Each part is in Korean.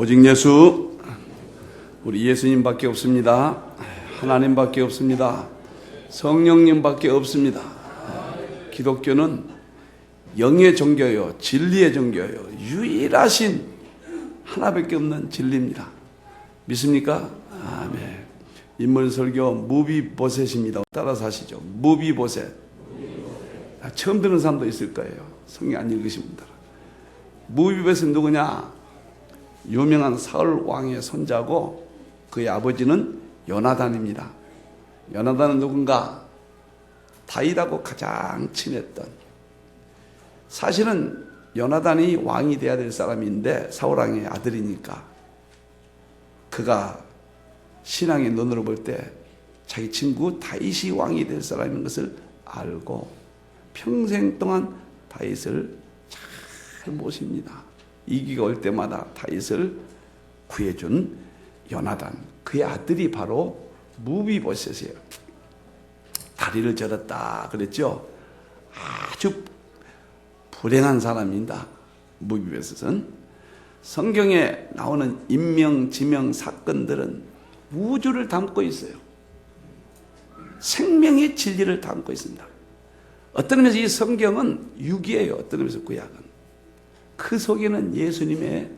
오직 예수, 우리 예수님밖에 없습니다. 하나님밖에 없습니다. 성령님밖에 없습니다. 기독교는 영의 종교요, 진리의 종교요, 유일하신 하나밖에 없는 진리입니다. 믿습니까? 아멘. 인물설교 무비보셋입니다. 따라서 하시죠. 무비보셋. 처음 듣는 사람도 있을 거예요. 성경 안 읽으신 분들. 무비보셋은 누구냐? 유명한 사울 왕의 손자고 그의 아버지는 요나단입니다. 요나단은 누군가? 다윗하고 가장 친했던, 사실은 요나단이 왕이 되어야 될 사람인데 사울 왕의 아들이니까 그가 신앙의 눈으로 볼 때 자기 친구 다윗이 왕이 될 사람인 것을 알고 평생 동안 다윗을 잘 모십니다. 위기가 올 때마다 다윗을 구해준 요나단, 그의 아들이 바로 무비보셋이에요. 다리를 절었다 그랬죠. 아주 불행한 사람입니다. 무비보셋은. 성경에 나오는 인명, 지명 사건들은 우주를 담고 있어요. 생명의 진리를 담고 있습니다. 어떤 의미에서 이 성경은 육이에요. 어떤 의미에서 구약은. 그 속에는 예수님의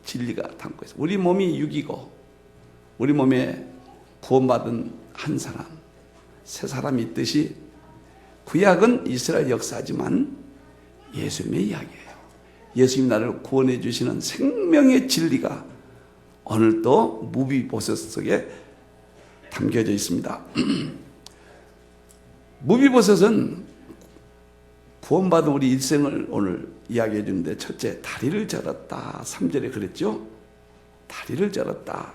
진리가 담고 있어요. 우리 몸이 육이고 우리 몸에 구원받은 한 사람, 새 사람이 있듯이 구약은 이스라엘 역사지만 예수님의 이야기예요. 예수님이 나를 구원해 주시는 생명의 진리가 오늘도 무비보셋 속에 담겨져 있습니다. 무비보셋은 구원받은 우리 일생을 오늘 이야기해 주는데, 첫째, 다리를 절었다. 3절에 그랬죠? 다리를 절었다.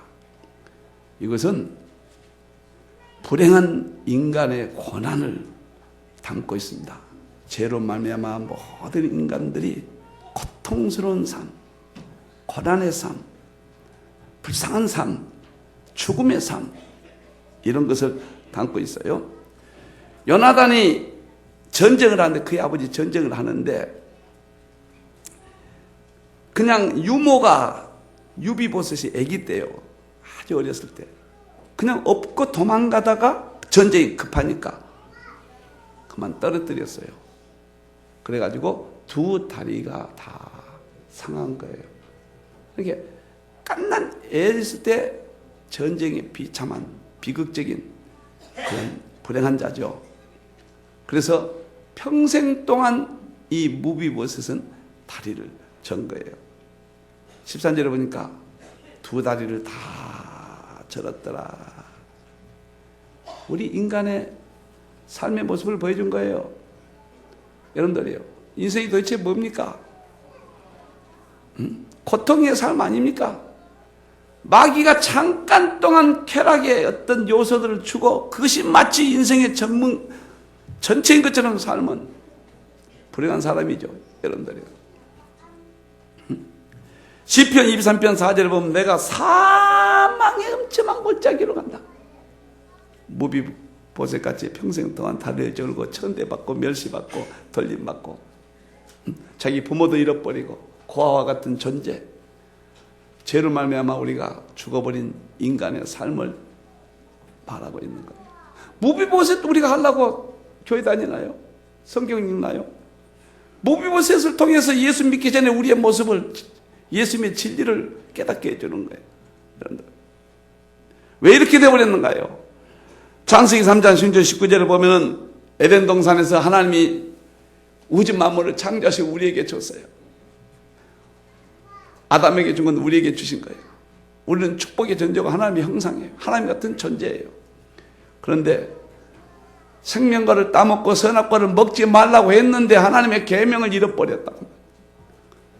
이것은 불행한 인간의 고난을 담고 있습니다. 죄로 말미암아 모든 인간들이 고통스러운 삶, 고난의 삶, 불쌍한 삶, 죽음의 삶, 이런 것을 담고 있어요. 요나단이 전쟁을 하는데, 그의 아버지 전쟁을 하는데 그냥 유모가 유비보셋이 아기 때요, 아주 어렸을 때 그냥 업고 도망가다가 전쟁이 급하니까 그만 떨어뜨렸어요. 그래가지고 두 다리가 다 상한 거예요. 이렇게 갓난 애였을 때 전쟁에 비참한 비극적인 그런 불행한 자죠. 그래서 평생 동안 이 무비보셋은 다리를 전 거예요. 13절에 보니까 두 다리를 다 절었더라. 우리 인간의 삶의 모습을 보여준 거예요. 여러분들이요, 인생이 도대체 뭡니까? 고통의 삶 아닙니까? 마귀가 잠깐 동안 쾌락의 어떤 요소들을 주고 그것이 마치 인생의 전체인 것처럼 삶은 불행한 사람이죠. 여러분들이요. 시편 23편 4절에 보면 내가 사망의 음침한 골짜기로 간다. 무비보셋같이 평생 동안 다리를 절고 천대받고 멸시받고 돌림받고 자기 부모도 잃어버리고 고아와 같은 존재, 죄로 말미암아 우리가 죽어버린 인간의 삶을 말하고 있는 거예요. 무비보셋 우리가 하려고 교회 다니나요? 성경 읽나요? 무비보셋을 통해서 예수 믿기 전에 우리의 모습을, 예수님의 진리를 깨닫게 해주는 거예요. 왜 이렇게 되어버렸는가요? 창세기 3장 16절 19절을 보면 에덴 동산에서 하나님이 우주 만물을 창조하시고 우리에게 줬어요. 아담에게 준 건 우리에게 주신 거예요. 우리는 축복의 존재고 하나님의 형상이에요. 하나님 같은 존재예요. 그런데 생명과를 따먹고 선악과를 먹지 말라고 했는데 하나님의 계명을 잃어버렸다고.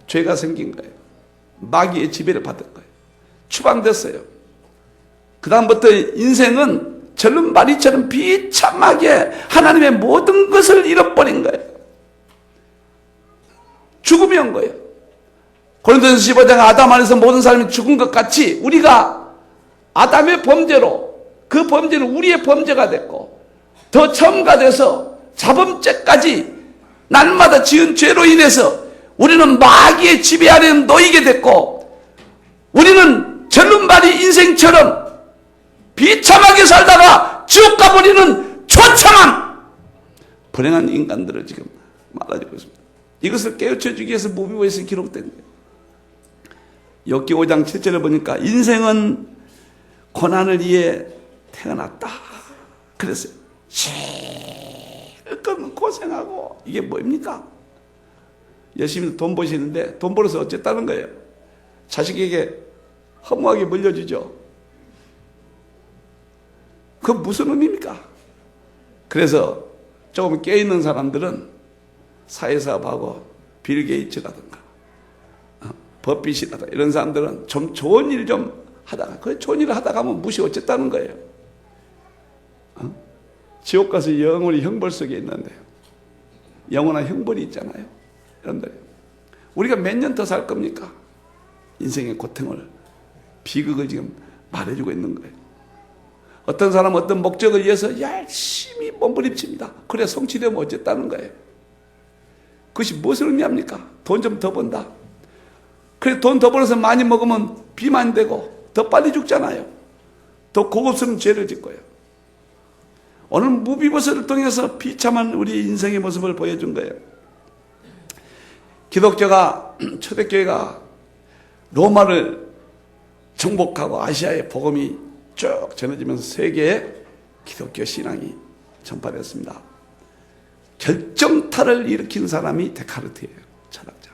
죄가 생긴 거예요. 마귀의 지배를 받은 거예요. 추방됐어요. 그 다음부터 인생은 절름발이처럼 비참하게 하나님의 모든 것을 잃어버린 거예요. 죽음이 온 거예요. 고린도전서 15장 아담 안에서 모든 사람이 죽은 것 같이 우리가 아담의 범죄로, 그 범죄는 우리의 범죄가 됐고 더 첨가돼서 자범죄까지 날마다 지은 죄로 인해서 우리는 마귀의 지배 아래 놓이게 됐고 우리는 절름발이 인생처럼 비참하게 살다가 지옥 가버리는 초참한 불행한 인간들을 지금 말해주고 있습니다. 이것을 깨우쳐주기 위해서 무비보에서 기록된 거예요. 욥기 5장 7절을 보니까 인생은 고난을 위해 태어났다 그랬어요. 실컷 고생하고 이게 뭐입니까? 열심히 돈 버시는데 돈 벌어서 어쨌다는 거예요? 자식에게 허무하게 물려주죠. 그건 무슨 의미입니까? 그래서 조금 깨있는 사람들은 사회사업하고 빌 게이츠라든가 버핏이라든가 이런 사람들은 좀 좋은 일 좀 하다가 그 좋은 일을 하다가 하면 무시 어쨌다는 거예요. 지옥 가서 영원히 형벌 속에 있는데 영원한 형벌이 있잖아요. 여러분들 우리가 몇 년 더 살 겁니까? 인생의 고통을 비극을 지금 말해주고 있는 거예요. 어떤 사람은 어떤 목적을 위해서 열심히 몸부림칩니다. 그래 성취되면 어쨌다는 거예요. 그것이 무엇을 의미합니까? 돈 좀 더 번다. 그래 돈 더 벌어서 많이 먹으면 비만 되고 더 빨리 죽잖아요. 더 고급스러운 죄를 짓고요. 오늘 무비보스를 통해서 비참한 우리 인생의 모습을 보여준 거예요. 기독교가 초대교회가 로마를 정복하고 아시아의 복음이 쭉 전해지면서 세계에 기독교 신앙이 전파됐습니다. 결정타를 일으킨 사람이 데카르트예요. 철학자.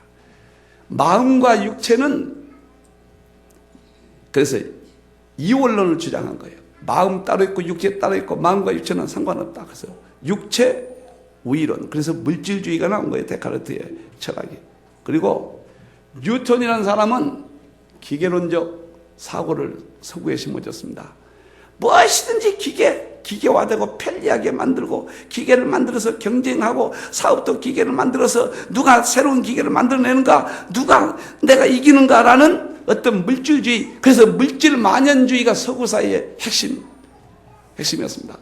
마음과 육체는 그래서 이원론을 주장한 거예요. 마음 따로 있고 육체 따로 있고 마음과 육체는 상관없다. 그래서 육체 우위론. 그래서 물질주의가 나온 거예요. 데카르트의 철학이. 그리고 뉴턴이라는 사람은 기계론적 사고를 서구에 심어줬습니다. 무엇이든지 기계화되고 편리하게 만들고 기계를 만들어서 경쟁하고 사업도 기계를 만들어서 누가 새로운 기계를 만들어내는가 누가 내가 이기는가라는 어떤 물질주의, 그래서 물질 만연주의가 서구 사회의 핵심이었습니다.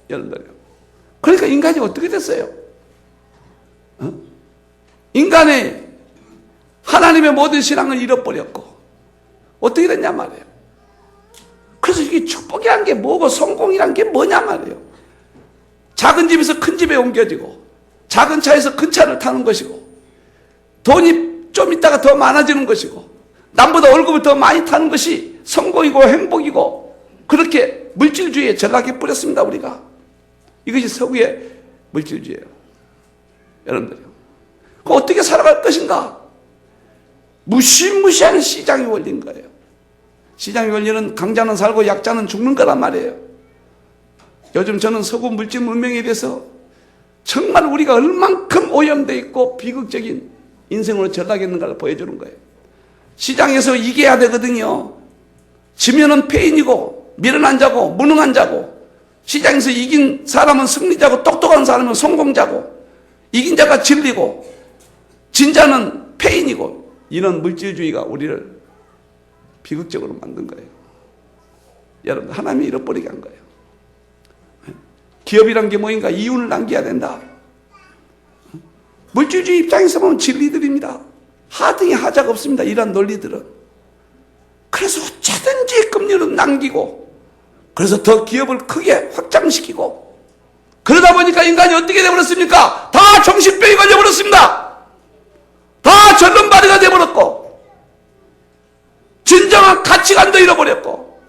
여러분들. 그러니까 인간이 어떻게 됐어요? 인간의 하나님의 모든 신앙을 잃어버렸고 어떻게 됐냐 말이에요. 그래서 이게 축복이란 게 뭐고 성공이란 게 뭐냐 말이에요. 작은 집에서 큰 집에 옮겨지고 작은 차에서 큰 차를 타는 것이고 돈이 좀 있다가 더 많아지는 것이고 남보다 월급을 더 많이 타는 것이 성공이고 행복이고 그렇게 물질주의에 전락해 뿌렸습니다. 우리가. 이것이 서구의 물질주의예요. 여러분들요. 그럼 어떻게 살아갈 것인가? 무시무시한 시장의 원리인 거예요. 시장의 원리는 강자는 살고 약자는 죽는 거란 말이에요. 요즘 저는 서구 물질 문명에 대해서 정말 우리가 얼만큼 오염되어 있고 비극적인 인생으로 전락했는가를 보여주는 거예요. 시장에서 이겨야 되거든요. 지면은 패인이고 미련한 자고 무능한 자고 시장에서 이긴 사람은 승리자고 똑똑한 사람은 성공자고 이긴 자가 진리고 진 자는 패인이고 이런 물질주의가 우리를 비극적으로 만든 거예요. 여러분 하나님이 잃어버리게 한 거예요. 기업이란 게 뭐인가? 이윤을 남겨야 된다. 물질주의 입장에서 보면 진리들입니다. 하등이 하자가 없습니다. 이런 논리들은. 그래서 어쩌든지 금리를 남기고 그래서 더 기업을 크게 확장시키고 그러다 보니까 인간이 어떻게 되어버렸습니까? 다 정신병이 걸려버렸습니다. 다 절름발이가 되어버렸고 진정한 가치관도 잃어버렸고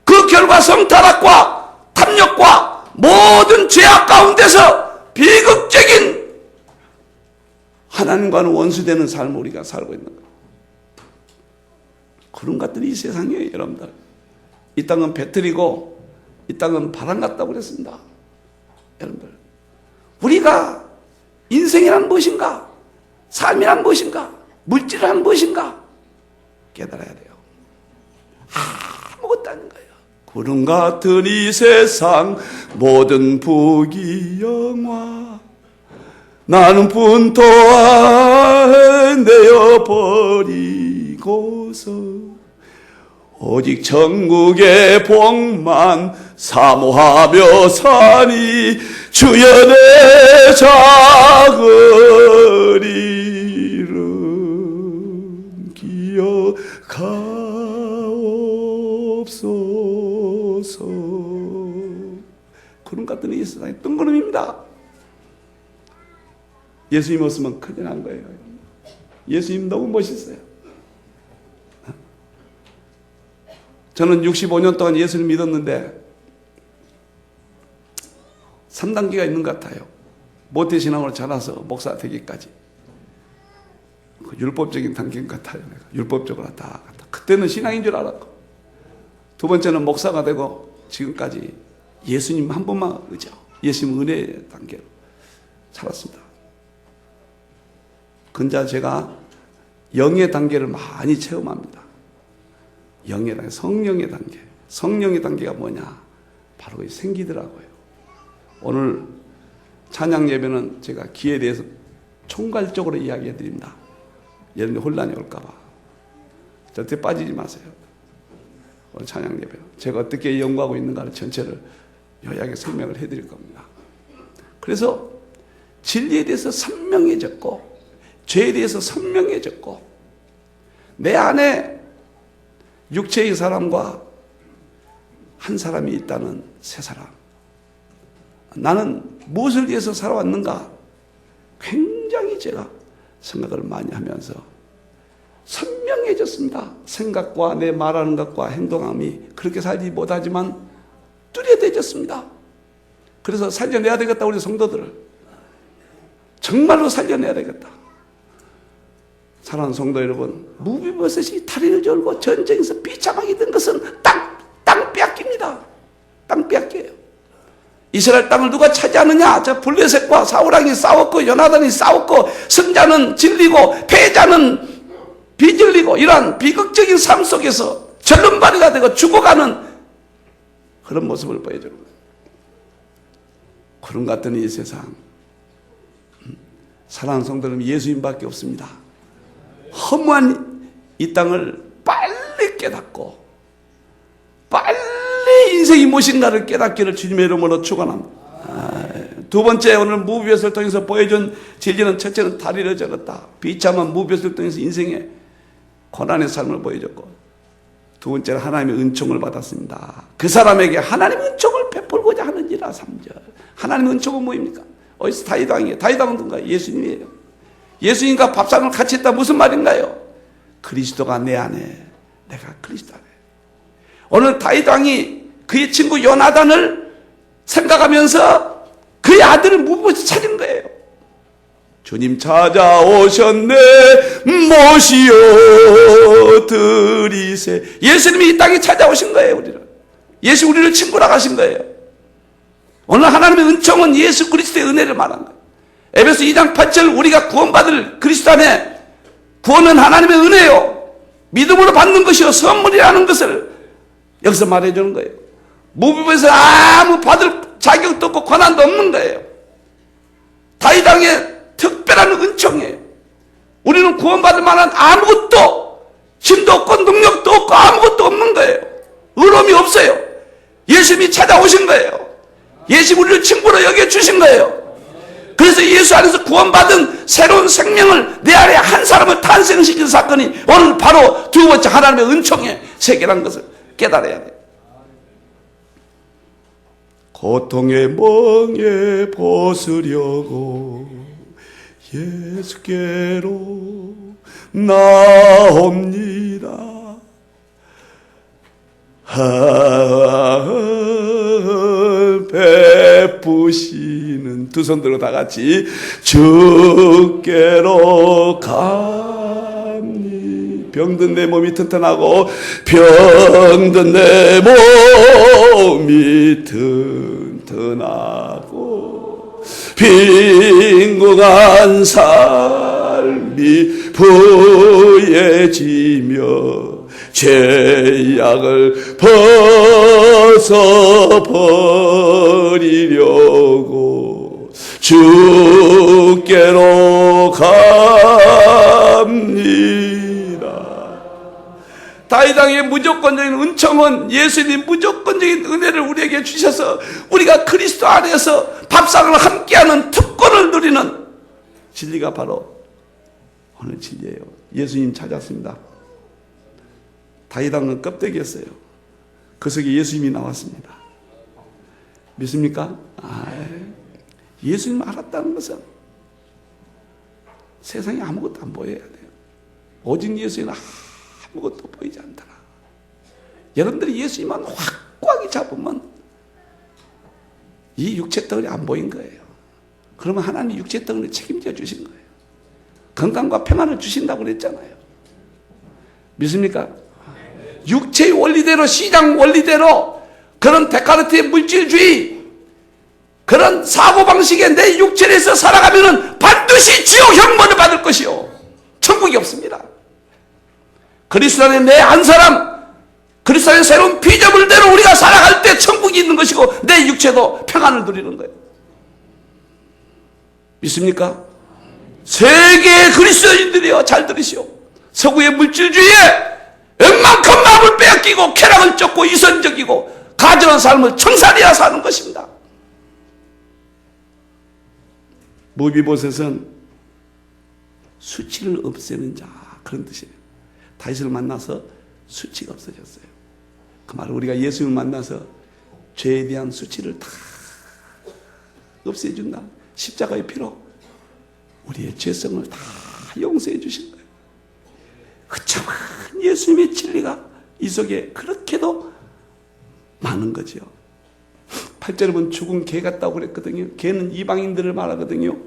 그 결과 성타락과 탐욕과 모든 죄악 가운데서 비극적인 하나님과는 원수되는 삶을 우리가 살고 있는 거예요. 그런 것들이 이 세상이에요. 여러분들. 이 땅은 배틀이고 이 땅은 바람 같다고 그랬습니다. 여러분들. 우리가 인생이란 무엇인가? 삶이란 무엇인가? 물질이란 무엇인가? 깨달아야 돼요. 아무것도 아닌 거예요. 구름 같은 이 세상 모든 복이 영화 나는 분토에 내어버리고서 오직 천국의 복만 사모하며 사니 주여 내 작은 일은 기억하리라. 하옵소서. 구름 같은 이 세상에 뜬구름입니다. 예수님 없으면 큰일 난 거예요. 예수님 너무 멋있어요. 저는 65년 동안 예수를 믿었는데 3단계가 있는 것 같아요. 모태신앙으로 자라서 목사 되기까지. 그 율법적인 단계인 것 같아요. 내가 율법적으로 다 그때는 신앙인 줄 알았고, 두 번째는 목사가 되고 지금까지 예수님 한 분만 의지하고 예수님 은혜의 단계로 살았습니다. 근자 제가 영의 단계를 많이 체험합니다. 영의 단계, 성령의 단계. 성령의 단계가 뭐냐? 바로 생기더라고요. 오늘 찬양 예배는 제가 기에 대해서 총괄적으로 이야기해 드립니다. 여러분들 혼란이 올까봐 절대 빠지지 마세요. 오늘 찬양 예배 제가 어떻게 연구하고 있는가를 전체를 요약에 설명을 해드릴 겁니다. 그래서 진리에 대해서 선명해졌고 죄에 대해서 선명해졌고 내 안에 육체의 사람과 한 사람이 있다는 새 사람. 나는 무엇을 위해서 살아왔는가? 굉장히 제가 생각을 많이 하면서 선명해졌습니다. 생각과 내 말하는 것과 행동함이 그렇게 살지 못하지만 뚜렷해졌습니다. 그래서 살려내야 되겠다. 우리 성도들을 정말로 살려내야 되겠다. 사랑하는 성도 여러분, 무비보셋이 다리를 절고 전쟁에서 비참하게 된 것은 땅 빼앗깁니다. 땅 빼앗겨요. 이스라엘 땅을 누가 차지하느냐? 저 블레셋과 사울왕이 싸웠고 요나단이 싸웠고 승자는 진리고 패자는 비질리고 이러한 비극적인 삶 속에서 절름발이가 되고 죽어가는 그런 모습을 보여주는 거예요. 구름 같은 이 세상, 사랑하는 성도는 예수님밖에 없습니다. 허무한 이 땅을 빨리 깨닫고 빨리 인생이 무엇인가를 깨닫기를 주님의 이름으로 축원합니다. 두 번째, 오늘 무비엇을 통해서 보여준 진리는, 첫째는 다리를 적었다. 비참한 무비엇을 통해서 인생의 고난의 삶을 보여줬고, 두 번째는 하나님의 은총을 받았습니다. 그 사람에게 하나님의 은총을 베풀고자 하는지라. 3절. 하나님의 은총은 뭐입니까? 어디서 다윗 왕이에요? 다윗 왕은 누군가요? 예수님이에요. 예수님과 밥상을 같이 했다. 무슨 말인가요? 그리스도가 내 안에, 내가 그리스도 안에. 오늘 다윗 왕이 그의 친구 요나단을 생각하면서 그의 아들을 무엇이 찾은 거예요. 주님 찾아오셨네, 모시어 드리세. 예수님이 이 땅에 찾아오신 거예요. 우리를 친구라고 하신 거예요. 오늘 하나님의 은총은 예수 그리스도의 은혜를 말한 거예요. 에베소 2장 8절, 우리가 구원받을 그리스도 안에, 구원은 하나님의 은혜요, 믿음으로 받는 것이요 선물이라는 것을 여기서 말해주는 거예요. 무비보에서 아무 받을 자격도 없고 권한도 없는 거예요. 다윗 왕의 특별한 은총이에요. 우리는 구원받을 만한 아무것도, 힘도 없고 능력도 없고 아무것도 없는 거예요. 의로움이 없어요. 예수님이 찾아오신 거예요. 예수님 우리를 친구로 여겨주신 거예요. 그래서 예수 안에서 구원받은 새로운 생명을 내 안에 한 사람을 탄생시킨 사건이 오늘 바로 두 번째 하나님의 은총의 세계라는 것을 깨달아야 돼요. 고통의 멍에 벗으려고 예수께로 나옵니다. 베푸시는, 두 손 들고 다 같이, 주께로 갑니. 병든 내 몸이 튼튼하고 병든 내 몸이 튼튼하고 빈궁한 삶이 부해지며 죄악을 벗어버리려고 주께로 갑니다. 다윗 왕의 무조건적인 은총은 예수님 무조건적인 은혜를 우리에게 주셔서 우리가 그리스도 안에서 밥상을 함께하는 특권을 누리는 진리가 바로 오늘 진리예요. 예수님 찾았습니다. 다윗왕은 껍데기였어요. 그 속에 예수님이 나왔습니다. 믿습니까? 예수님 알았다는 것은 세상에 아무것도 안 보여야 돼요. 오직 예수님은 아무것도 보이지 않더라. 여러분들이 예수님만 확고하게 잡으면 이 육체 덩어리 안 보인 거예요. 그러면 하나님이 육체 덩어리를 책임져 주신 거예요. 건강과 평안을 주신다고 그랬잖아요. 믿습니까? 육체의 원리대로, 시장 원리대로 그런 데카르트의 물질주의, 그런 사고방식에 내 육체에서 살아가면 반드시 지옥 형벌을 받을 것이요, 천국이 없습니다. 그리스도 안에 내 한 사람, 그리스도 안에 새로운 피조물대로 우리가 살아갈 때 천국이 있는 것이고 내 육체도 평안을 누리는 거예요. 믿습니까? 세계의 그리스도인들이여 잘 들으시오. 서구의 물질주의에 웬만큼 마음을 빼앗기고 쾌락을 쫓고 이선적이고 가정한 삶을 청산해야 사는 것입니다. 무비보셋은 수치를 없애는 자, 그런 뜻이에요. 다윗을 만나서 수치가 없어졌어요. 그 말은 우리가 예수님을 만나서 죄에 대한 수치를 다 없애준다. 십자가의 피로 우리의 죄성을 다 용서해 주신 거예요. 그참한 예수님의 진리가 이 속에 그렇게도 많은 거죠. 8절에 보면 죽은 개 같다고 그랬거든요. 개는 이방인들을 말하거든요.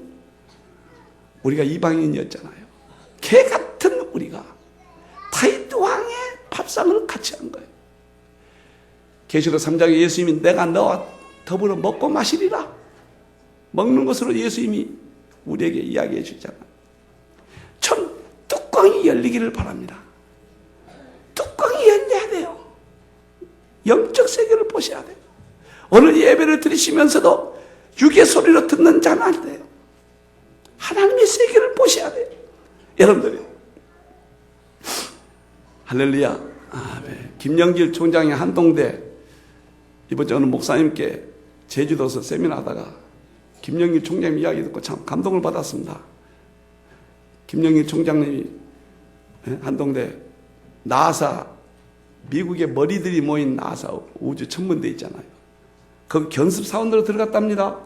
우리가 이방인이었잖아요. 개 같은 우리가 다윗 왕의 밥상을 같이 한 거예요. 계시록 3장에 예수님이 내가 너와 더불어 먹고 마시리라, 먹는 것으로 예수님이 우리에게 이야기해 주잖아요. 전 뚜껑이 열리기를 바랍니다. 뚜껑이 열려야 돼요. 영적 세계를 보셔야 돼요. 오늘 예배를 드리시면서도 육의 소리로 듣는 자는 안 돼요. 하나님의 세계를 보셔야 돼요. 여러분들이 할렐루야. 아멘. 김영길 총장의 한동대, 이번 주에 어느 목사님께 제주도에서 세미나 하다가 김영길 총장님 이야기 듣고 참 감동을 받았습니다. 김영길 총장님이 한동대 나사, 미국의 머리들이 모인 나사 우주 천문대 있잖아요. 거기 견습 사원으로 들어갔답니다.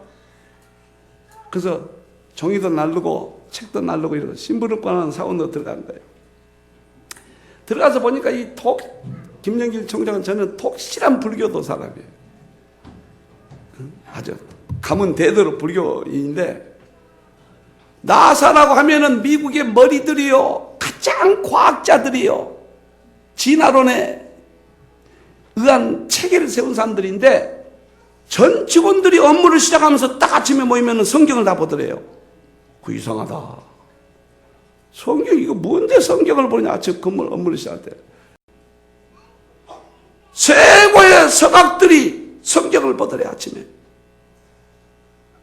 그래서 종이도 날르고 책도 날르고 이러고 심부름권하는 사원으로 들어간 거예요. 들어가서 보니까 김영길 총장은 저는 독실한 불교도 사람이에요. 아주 가문 대대로 불교인데, 나사라고 하면은 미국의 머리들이요, 가장 과학자들이요, 진화론에 의한 체계를 세운 사람들인데, 전 직원들이 업무를 시작하면서 딱 아침에 모이면 성경을 다 보더래요. 그 이상하다. 성경 이거 뭔데 성경을 보냐, 아침 건물 업무를 시작할 때. 최고의 서각들이 성경을 보더래 아침에.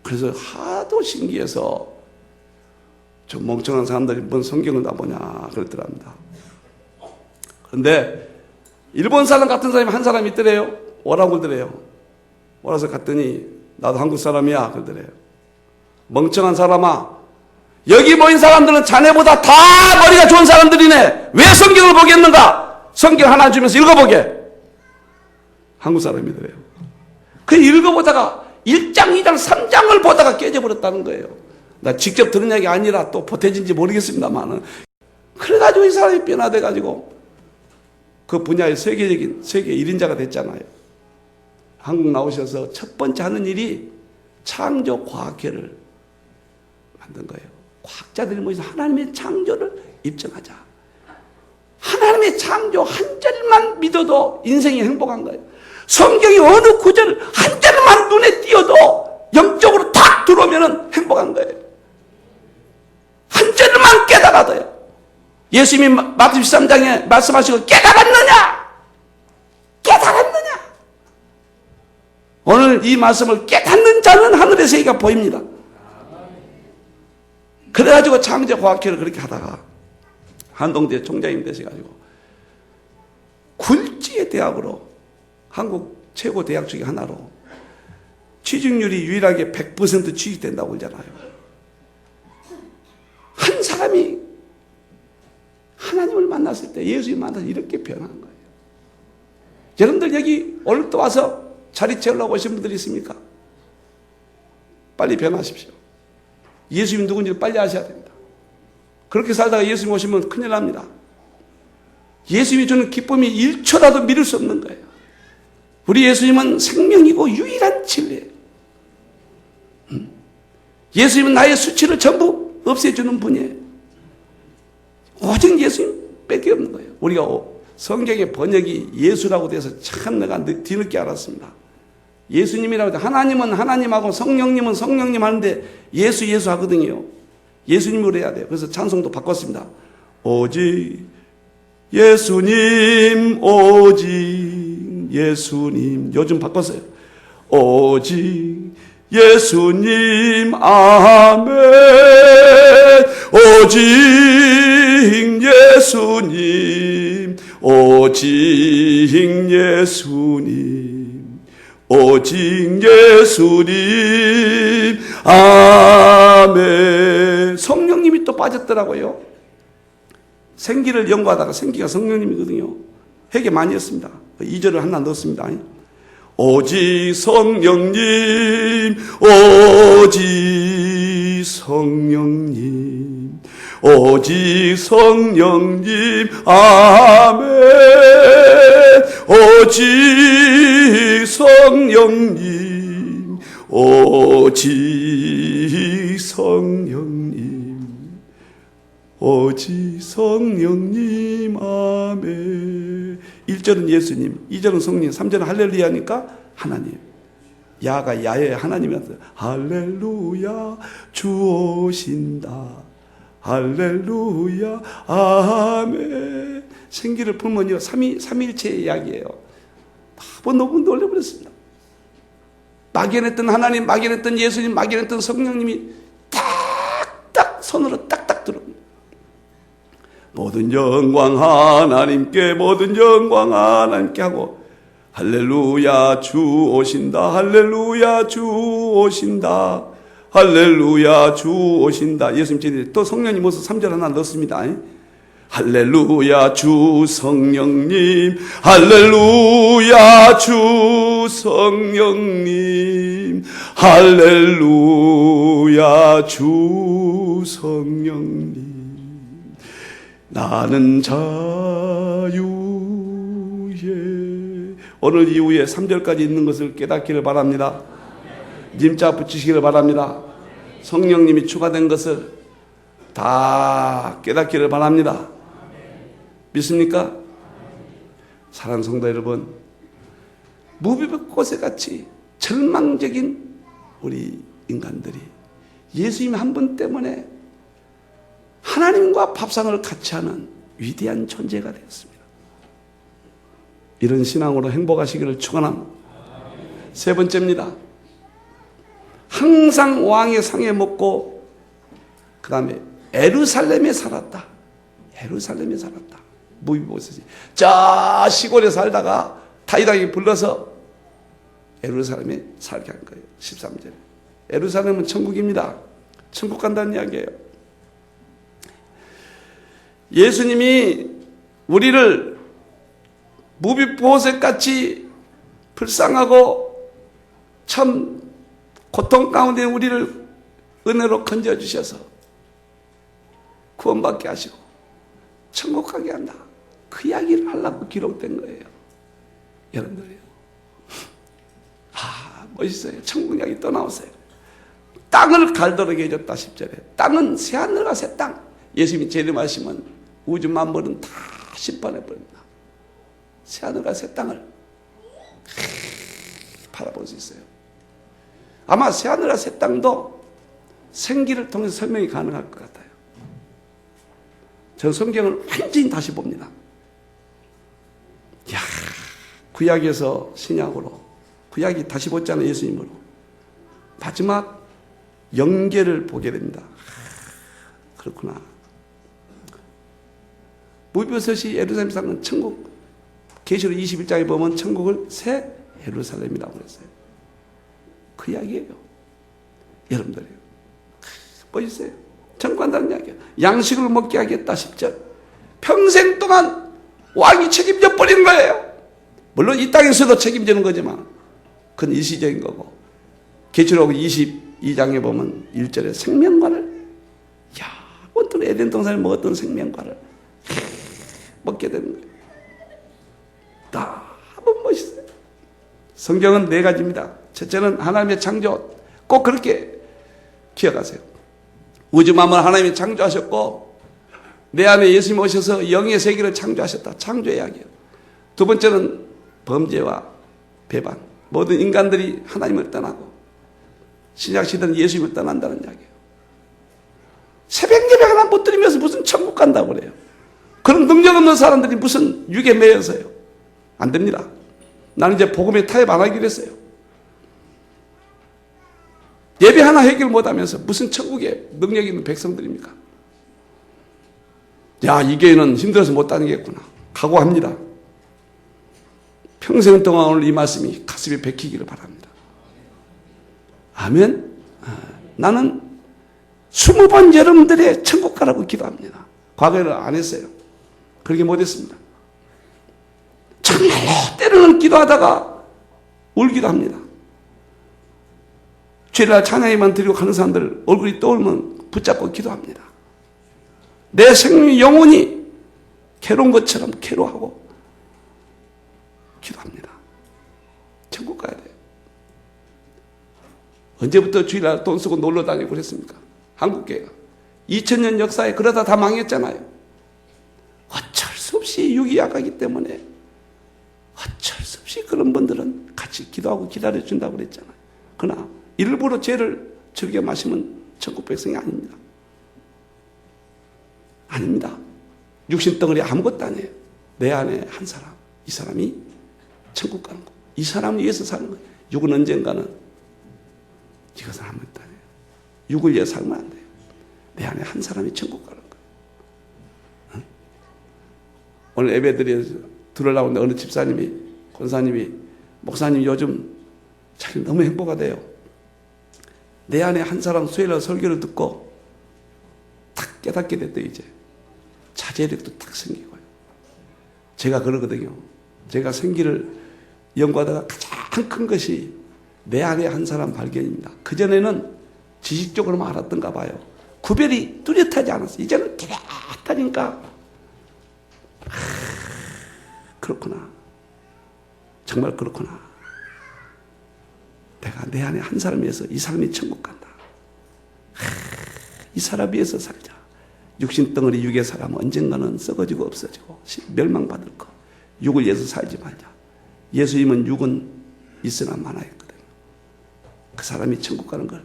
그래서 하도 신기해서 저 멍청한 사람들이 뭔 성경을 다 보냐 그러더랍니다. 그런데 일본 사람 같은 사람이 한 사람이 있더래요. 오라고 그러더래요. 오라서 갔더니 나도 한국 사람이야 그러더래요. 멍청한 사람아, 여기 모인 사람들은 자네보다 다 머리가 좋은 사람들이네. 왜 성경을 보겠는가? 성경 하나 주면서 읽어보게. 한국 사람이더래요. 그 읽어보다가 1장, 2장, 3장을 보다가 깨져버렸다는 거예요. 나 직접 들은 얘기 아니라 또 보태진지 모르겠습니다만은. 그래가지고 이 사람이 변화돼가지고 그 분야의 세계적인 세계 1인자가 됐잖아요. 한국 나오셔서 첫 번째 하는 일이 창조과학회를 만든 거예요. 과학자들이 모여서 하나님의 창조를 입증하자. 하나님의 창조 한 절만 믿어도 인생이 행복한 거예요. 성경이 어느 구절 한 절만 눈에 띄어도 영적으로 탁 들어오면 행복한 거예요. 한 절만 깨달아도요. 예수님이 마태 13장에 말씀하시고 깨달았느냐? 깨달았느냐? 오늘 이 말씀을 깨닫는 자는 하늘의 세계가 보입니다. 그래가지고 창조과학회를 그렇게 하다가 한동대 총장님 되셔가지고 굴지의 대학으로, 한국 최고 대학 중에 하나로 취직률이 유일하게 100% 취직된다고 그러잖아요. 한 사람이 하나님을 만났을 때, 예수님 만나서 이렇게 변한 거예요. 여러분들 여기 오늘 또 와서 자리 채우려고 오신 분들이 있습니까? 빨리 변하십시오. 예수님이 누군지 빨리 아셔야 됩니다. 그렇게 살다가 예수님 오시면 큰일 납니다. 예수님이 주는 기쁨이 1초라도 미룰 수 없는 거예요. 우리 예수님은 생명이고 유일한 진리예요. 예수님은 나의 수치를 전부 없애주는 분이에요. 오직 예수님밖에 없는 거예요. 우리가 성경의 번역이 예수라고 돼서 참 내가 뒤늦게 알았습니다. 예수님이라고 해서 하나님은 하나님하고 성령님은 성령님 하는데 예수 하거든요. 예수님으로 해야 돼요. 그래서 찬송도 바꿨습니다. 오직 예수님, 오직 예수님. 요즘 바꿨어요. 오직 예수님, 아멘. 오직 예수님, 오직 예수님, 오직 예수님, 아멘. 성령님이 또 빠졌더라고요. 생기를 연구하다가 생기가 성령님이거든요. 회개 많이 했습니다. 2절을 하나 넣었습니다. 오직 성령님, 오직 성령님, 오직 성령님, 아멘. 오직 성령님, 오직 성령님, 오직 성령님, 아멘. 1절은 예수님, 2절은 성령, 3절은 할렐루야니까 하나님. 야가 야의 하나님이었어요. 할렐루야, 주 오신다. 할렐루야, 아멘. 생기를 풀면요, 삼위일체의 이야기예요. 한번 너무 놀려버렸습니다. 막연했던 하나님, 막연했던 예수님, 막연했던 성령님이 딱딱 손으로 딱딱 들어옵니다. 모든 영광 하나님께, 모든 영광 하나님께 하고, 할렐루야 주 오신다, 할렐루야 주 오신다, 할렐루야 주 오신다. 예수님 또 성령님 모습 3절 하나 넣습니다. 할렐루야 주 성령님, 할렐루야 주 성령님, 할렐루야 주 성령님. 나는 자유에, 오늘 이후에 3절까지 있는 것을 깨닫기를 바랍니다. 님자 붙이시기를 바랍니다. 성령님이 추가된 것을 다 깨닫기를 바랍니다. 믿습니까? 사랑하는 성도 여러분, 무비백꽃에 같이 절망적인 우리 인간들이 예수님 한 분 때문에 하나님과 밥상을 같이 하는 위대한 존재가 되었습니다. 이런 신앙으로 행복하시기를 축원합니다. 세 번째입니다. 항상 왕의 상에 먹고 그 다음에 예루살렘에 살았다. 예루살렘에 살았다. 무비보셋이 저 시골에 살다가 다윗왕이 불러서 예루살렘에 살게 한 거예요. 13절에. 예루살렘은 천국입니다. 천국 간다는 이야기예요. 예수님이 우리를 무비보셋같이 불쌍하고 참 고통 가운데 우리를 은혜로 건져주셔서 구원받게 하시고 천국 가게 한다. 그 이야기를 하려고 기록된 거예요. 여러분들이요. 멋있어요. 천국 이야기 또 나오세요. 땅을 갈도록 해줬다. 10절에. 땅은 새하늘과 새 땅. 예수님이 재림하시면 우주 만물은 다 심판해버립니다. 새하늘과 새 땅을 바라볼 수 있어요. 아마 새하늘과 새 땅도 생기를 통해서 설명이 가능할 것 같아요. 저 성경을 완전히 다시 봅니다. 이야, 구약에서 신약으로, 구약이 다시 보잖아요. 예수님으로. 마지막 연계를 보게 됩니다. 그렇구나. 무비보셋이 예루살렘 사는 천국, 계시록 21장에 보면 천국을 새 예루살렘이라고 그랬어요. 그 이야기예요. 여러분들이요. 멋있어요. 천국 간다는 이야기예요. 양식을 먹게 하겠다. 10절. 평생 동안 왕이 책임져 버리는 거예요. 물론 이 땅에서도 책임지는 거지만 그건 일시적인 거고, 계시록 22장에 보면 1절에 생명과를, 어떤 에덴 동산에 먹었던 생명과를 먹게 되는 거예요. 너무 멋있어요. 성경은 네 가지입니다. 첫째는 하나님의 창조, 꼭 그렇게 기억하세요. 우주 만물 하나님이 창조하셨고 내 안에 예수님이 오셔서 영의 세계를 창조하셨다. 창조 이야기예요. 두 번째는 범죄와 배반, 모든 인간들이 하나님을 떠나고 신약시대는 예수님을 떠난다는 이야기예요. 새벽 예배 하나 못 드리면서 무슨 천국 간다고 그래요. 그런 능력 없는 사람들이 무슨 육에 매여서요. 안 됩니다. 나는 이제 복음에 타협 안 하기로 했어요. 예배 하나 해결 못하면서 무슨 천국에 능력 있는 백성들입니까? 이 교회는 힘들어서 못 다니겠구나. 각오합니다. 평생 동안 오늘 이 말씀이 가슴에 박히기를 바랍니다. 아멘. 나는 20번 여러분들의 천국 가라고 기도합니다. 과거에는 안 했어요. 그렇게 못했습니다. 정말로 때로는 기도하다가 울기도 합니다. 주일날 찬양에만 드리고 가는 사람들 얼굴이 떠오르면 붙잡고 기도합니다. 내 생명이 영원히 괴로운 것처럼 괴로워하고 기도합니다. 천국 가야 돼요. 언제부터 주일날 돈 쓰고 놀러 다니고 그랬습니까? 한국교회가 2000년 역사에 그러다 다 망했잖아요. 어쩔 수 없이 육이 약하기 때문에 어쩔 수 없이 그런 분들은 같이 기도하고 기다려준다고 그랬잖아요. 그러나 일부러 죄를 즐겨 마시면 천국 백성이 아닙니다. 아닙니다. 육신 덩어리 아무것도 아니에요. 내 안에 한 사람, 이 사람이 천국 가는 거. 이 사람을 위해서 사는 거예요. 육은 언젠가는 이것은 아무것도 아니에요. 육을 위해 살면 안 돼요. 내 안에 한 사람이 천국 가는 거예요. 응? 오늘 예배드려서 들으려고 어느 집사님이, 권사님이, 목사님 요즘 참 너무 행복하대요. 내 안에 한 사람 수요일 설교를 듣고 탁 깨닫게 됐대요. 이제 자제력도 탁 생기고요. 제가 그러거든요. 제가 생기를 연구하다가 가장 큰 것이 내 안에 한 사람 발견입니다. 그전에는 지식적으로만 알았던가 봐요. 구별이 뚜렷하지 않았어요. 이제는 뚜렷하니까 그렇구나. 정말 그렇구나. 내가 내 안에 한 사람에 의해서 이 사람이 천국 간다. 이 사람 위해서 살자. 육신 덩어리 육의 사람은 언젠가는 썩어지고 없어지고 멸망받을 거. 육을 위해서 살지 말자. 예수님은 육은 있으나 많아했거든요. 그 사람이 천국 가는 걸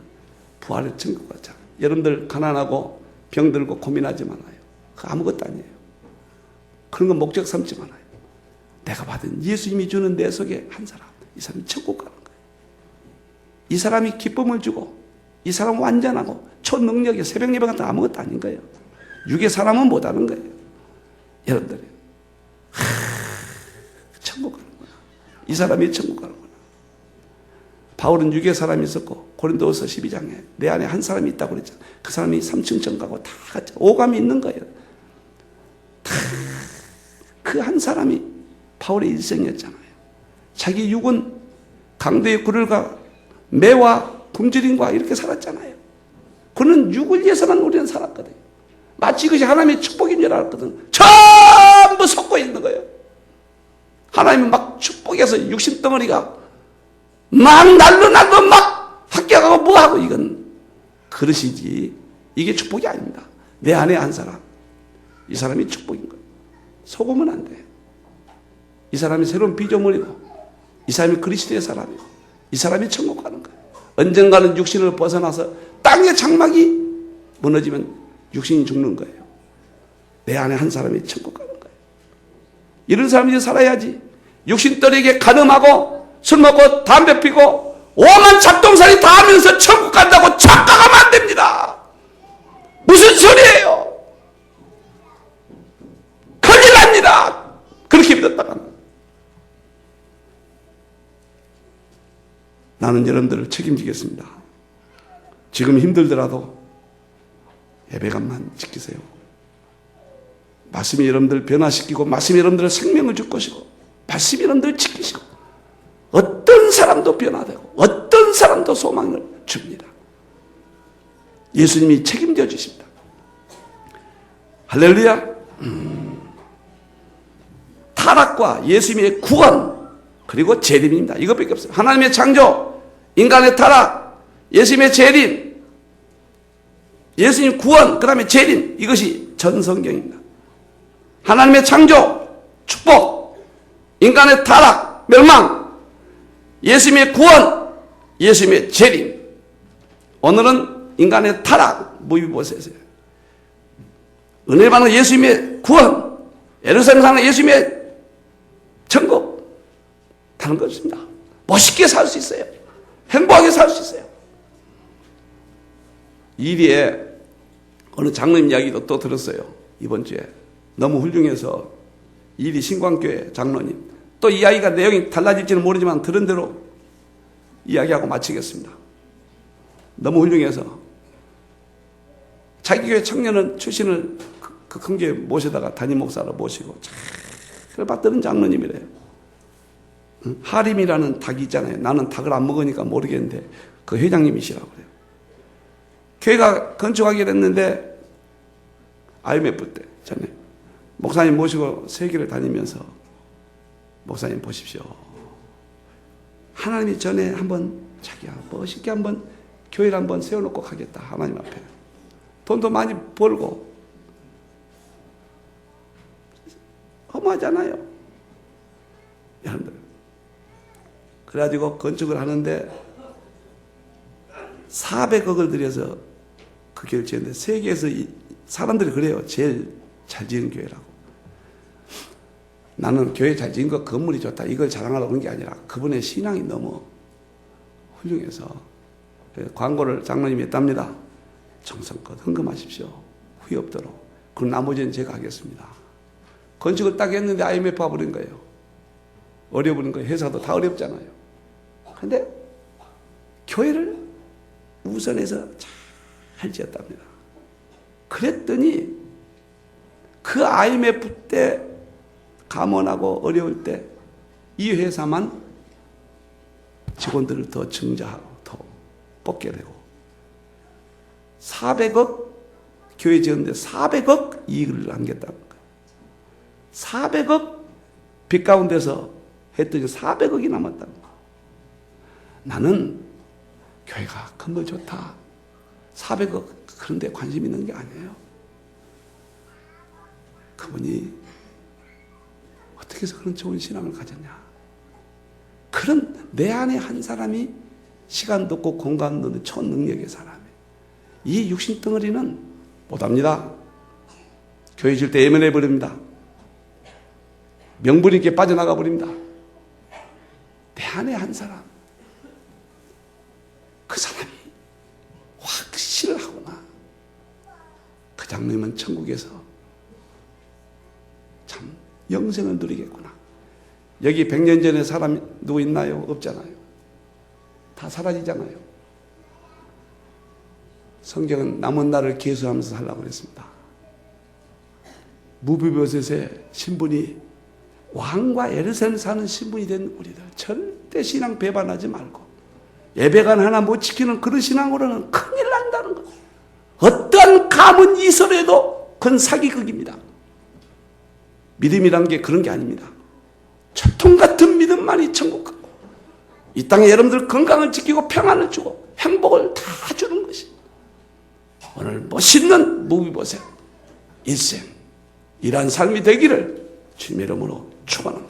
부활의 천국 가자. 여러분들 가난하고 병들고 고민하지 말아요. 그거 아무것도 아니에요. 그런 건 목적 삼지 말아요. 내가 받은 예수님이 주는 내 속에 한 사람, 이 사람이 천국 가는 거예요. 이 사람이 기쁨을 주고 이 사람은 완전하고 초능력의 새벽 예배 같은 아무것도 아닌 거예요. 육의 사람은 못하는 거예요. 여러분들이 천국 가는구나. 이 사람이 천국 가는구나. 바울은 육의 사람이 있었고 고린도후서 12장에 내 안에 한 사람이 있다고 그랬잖아요. 그 사람이 3층 가고 다 같이 오감이 있는 거예요. 그 한 사람이 바울의 일생이었잖아요. 자기 육은 강도의 굴을과 매와 굶주림과 이렇게 살았잖아요. 그는 육을 위해서만 우리는 살았거든요. 마치 그것이 하나님의 축복인 줄 알았거든. 전부 속고 있는 거예요. 하나님은 막 축복해서 육신 덩어리가 막 날로 막 합격하고 뭐하고 이건 그릇이지 이게 축복이 아닙니다. 내 안에 한 사람, 이 사람이 축복인 거예요. 속으면 안 돼요. 이 사람이 새로운 피조물이고 이 사람이 그리스도의 사람이고 이 사람이 천국 가는 거예요. 언젠가는 육신을 벗어나서 땅의 장막이 무너지면 육신이 죽는 거예요. 내 안에 한 사람이 천국 가는 거예요. 이런 사람이 살아야지. 육신떨에게 가늠하고 술 먹고 담배 피고 오만 잡동사니 다 하면서 천국 간다고 착각하면 안 됩니다. 무슨 소리예요? 큰일 납니다. 그렇게 믿었다가 나는 여러분들을 책임지겠습니다. 지금 힘들더라도 예배감만 지키세요. 말씀이 여러분들 변화시키고 말씀이 여러분들의 생명을 줄 것이고 말씀이는 늘 지키시고 어떤 사람도 변화되고 어떤 사람도 소망을 줍니다. 예수님이 책임져 주십니다. 할렐루야. 타락과 예수님의 구원 그리고 재림입니다. 이것밖에 없어요. 하나님의 창조, 인간의 타락, 예수님의 재림, 예수님 구원, 그 다음에 재림, 이것이 전 성경입니다. 하나님의 창조, 축복, 인간의 타락, 멸망, 예수님의 구원, 예수님의 재림. 오늘은 인간의 타락, 무비보셋이에요. 은혜 받는 예수님의 구원, 예루살렘 사는 예수님의 천국, 다른 거 없습니다. 멋있게 살 수 있어요. 행복하게 살 수 있어요. 이리에 어느 장로님 이야기도 또 들었어요. 이번 주에. 너무 훌륭해서 이리 신광교회 장로님. 또 이 이야기가 내용이 달라질지는 모르지만 들은 대로 이야기하고 마치겠습니다. 너무 훌륭해서 자기 교회 청년은 출신을 그 큰 교회 모셔다가 담임 목사로 모시고 잘 받드는 장로님이래요. 하림이라는 닭이 있잖아요. 나는 닭을 안 먹으니까 모르겠는데 그 회장님이시라고 그래요. 교회가 건축하게 됐는데 IMF 때 전에 목사님 모시고 세계를 다니면서 목사님 보십시오. 하나님이 전에 한번 자기야 멋있게 한번 교회를 한번 세워놓고 가겠다. 하나님 앞에. 돈도 많이 벌고 허무하잖아요. 여러분들. 그래가지고 건축을 하는데 400억을 들여서 그 교회를 지었는데 세계에서 사람들이 그래요. 제일 잘 지은 교회라고. 나는 교회 잘 지은 거 건물이 좋다. 이걸 자랑하려고 하는 게 아니라 그분의 신앙이 너무 훌륭해서 광고를 장로님이 했답니다. 정성껏 헌금하십시오. 후회 없도록. 그럼 나머지는 제가 하겠습니다. 건축을 딱 했는데 IMF 와버린 거예요. 어려버린 거예요. 회사도 다 어렵잖아요. 그런데 교회를 우선해서 잘 지었답니다. 그랬더니 그 IMF 때 감원하고 어려울 때 이 회사만 직원들을 더 증자하고 더 뽑게 되고 400억 교회 지었는데 400억 이익을 남겼다는 거예요. 400억 빚 가운데서 했더니 400억이 남았다는 거예요. 나는 교회가 건물 좋다. 400억 그런 데 관심 있는 게 아니에요. 그분이 어떻게 해서 그런 좋은 신앙을 가졌냐. 그런 내 안에 한 사람이 시간도 없고 공간도 없는 초능력의 사람이에요. 이 육신 덩어리는 못합니다. 교회 질 때 예면해 버립니다. 명분 있게 빠져나가 버립니다. 내 안에 한 사람, 그 사람이 확신을 하구나. 그 장로님은 천국에서 참 영생을 누리겠구나. 여기 100년 전에 사람 누구 있나요? 없잖아요. 다 사라지잖아요. 성경은 남은 날을 계수하면서 살라고 그랬습니다. 무비보셋의 신분이 왕과 예루살렘 사는 신분이 된 우리들 절대 신앙 배반하지 말고 예배관 하나 못 지키는 그런 신앙으로는 큰일 난다는 것. 어떠한 가문 이설에도 그건 사기극입니다. 믿음이란 게 그런 게 아닙니다. 철통 같은 믿음만이 천국 가고 이 땅에 여러분들 건강을 지키고 평안을 주고 행복을 다 주는 것이 오늘 멋있는 무비보셋 일생 이러한 삶이 되기를 주님의 이름으로 축원합니다.